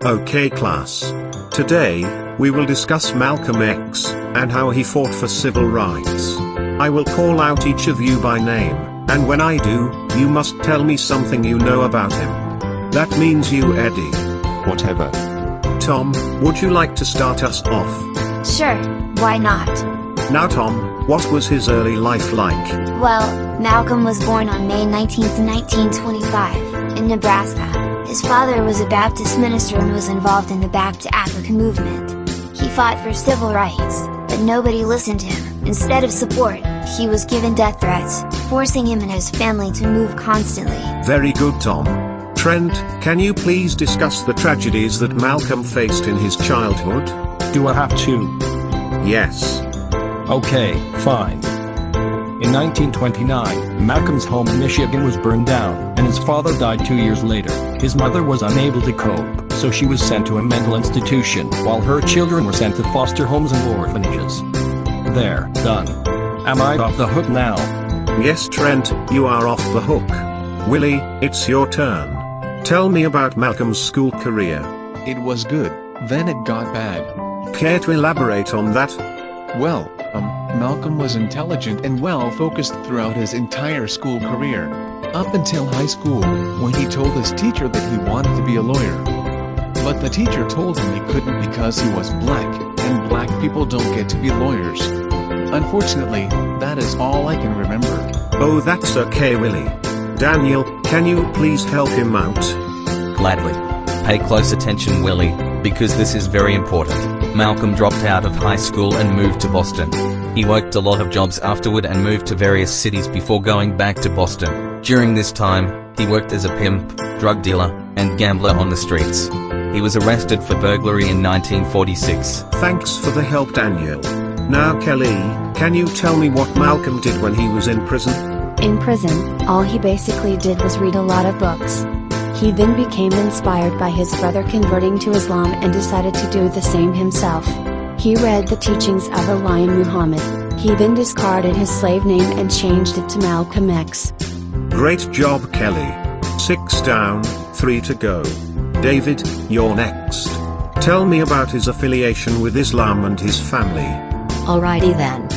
Okay class. Today, we will discuss Malcolm X, and how he fought for civil rights. I will call out each of you by name, and when I do, you must tell me something you know about him. That means you, Eddie. Whatever. Tom, would you like to start us off? Sure, why not? Now Tom, what was his early life like? Well, Malcolm was born on May 19, 1925, in Nebraska. His father was a Baptist minister and was involved in the Back to Africa movement. He fought for civil rights, but nobody listened to him. Instead of support, he was given death threats, forcing him and his family to move constantly. Very good Tom. Trent, can you please discuss the tragedies that Malcolm faced in his childhood? Do I have to? Yes. Okay, fine. In 1929, Malcolm's home in Michigan was burned down, and his father died 2 years later. His mother was unable to cope, so she was sent to a mental institution, while her children were sent to foster homes and orphanages. There, done. Am I off the hook now? Yes Trent, you are off the hook. Willie, it's your turn. Tell me about Malcolm's school career. It was good, then it got bad. Care to elaborate on that? Well, Malcolm was intelligent and well-focused throughout his entire school career. Up until high school, when he told his teacher that he wanted to be a lawyer. But the teacher told him he couldn't because he was black, and black people don't get to be lawyers. Unfortunately, that is all I can remember. Oh, that's okay Willie. Daniel, can you please help him out? Gladly. Pay close attention Willie, because this is very important. Malcolm dropped out of high school and moved to Boston. He worked a lot of jobs afterward and moved to various cities before going back to Boston. During this time, he worked as a pimp, drug dealer, and gambler on the streets. He was arrested for burglary in 1946. Thanks for the help Daniel. Now Kelly, can you tell me what Malcolm did when he was in prison? In prison, all he basically did was read a lot of books. He then became inspired by his brother converting to Islam and decided to do the same himself. He read the teachings of Allah and Muhammad. He then discarded his slave name and changed it to Malcolm X. Great job Kelly. 6 down, 3 to go. David, you're next. Tell me about his affiliation with Islam and his family. Alrighty then.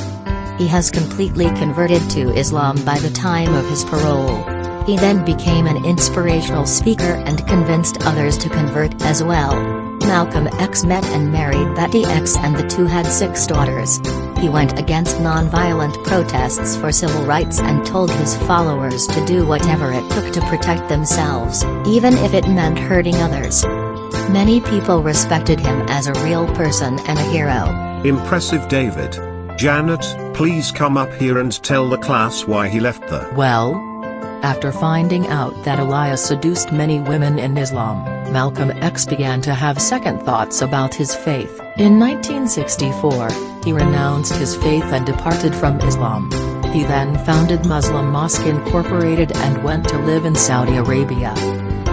He has completely converted to Islam by the time of his parole. He then became an inspirational speaker and convinced others to convert as well. Malcolm X met and married Betty X and the two had 6 daughters. He went against non-violent protests for civil rights and told his followers to do whatever it took to protect themselves, even if it meant hurting others. Many people respected him as a real person and a hero. Impressive David. Janet, please come up here and tell the class why he left the... Well, after finding out that Elias seduced many women in Islam, Malcolm X began to have second thoughts about his faith. In 1964, he renounced his faith and departed from Islam. He then founded Muslim Mosque Incorporated and went to live in Saudi Arabia.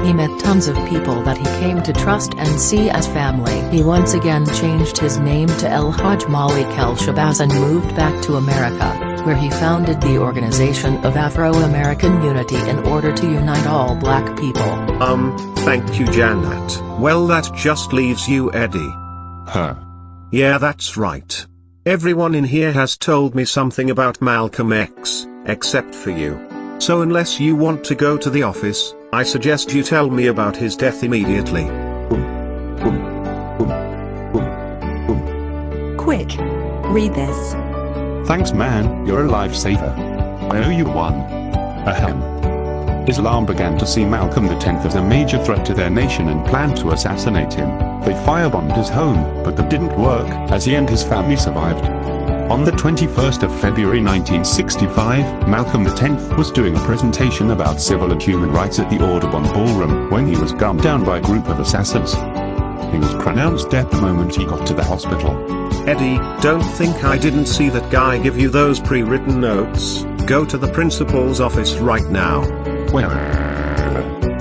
He met tons of people that he came to trust and see as family. He once again changed his name to El Hajj Malik El Shabazz and moved back to America, where he founded the Organization of Afro-American Unity in order to unite all black people. Thank you Janet. Well that just leaves you Eddie. Huh. Yeah that's right. Everyone in here has told me something about Malcolm X, except for you. So unless you want to go to the office, I suggest you tell me about his death immediately. Quick. Read this. Thanks man, you're a lifesaver. I owe you one. Ahem. Islam began to see Malcolm X as a major threat to their nation and planned to assassinate him. They firebombed his home, but that didn't work, as he and his family survived. On the 21st of February 1965, Malcolm X was doing a presentation about civil and human rights at the Audubon Ballroom when he was gunned down by a group of assassins. He was pronounced dead the moment he got to the hospital. Eddie, don't think I didn't see that guy give you those pre-written notes. Go to the principal's office right now. Well...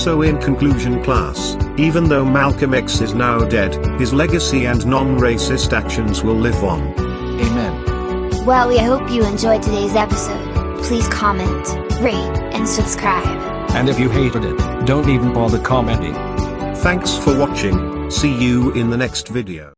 So in conclusion class, even though Malcolm X is now dead, his legacy and non-racist actions will live on. Amen. Well, we hope you enjoyed today's episode. Please comment, rate, and subscribe. And if you hated it, don't even bother commenting. Thanks for watching. See you in the next video.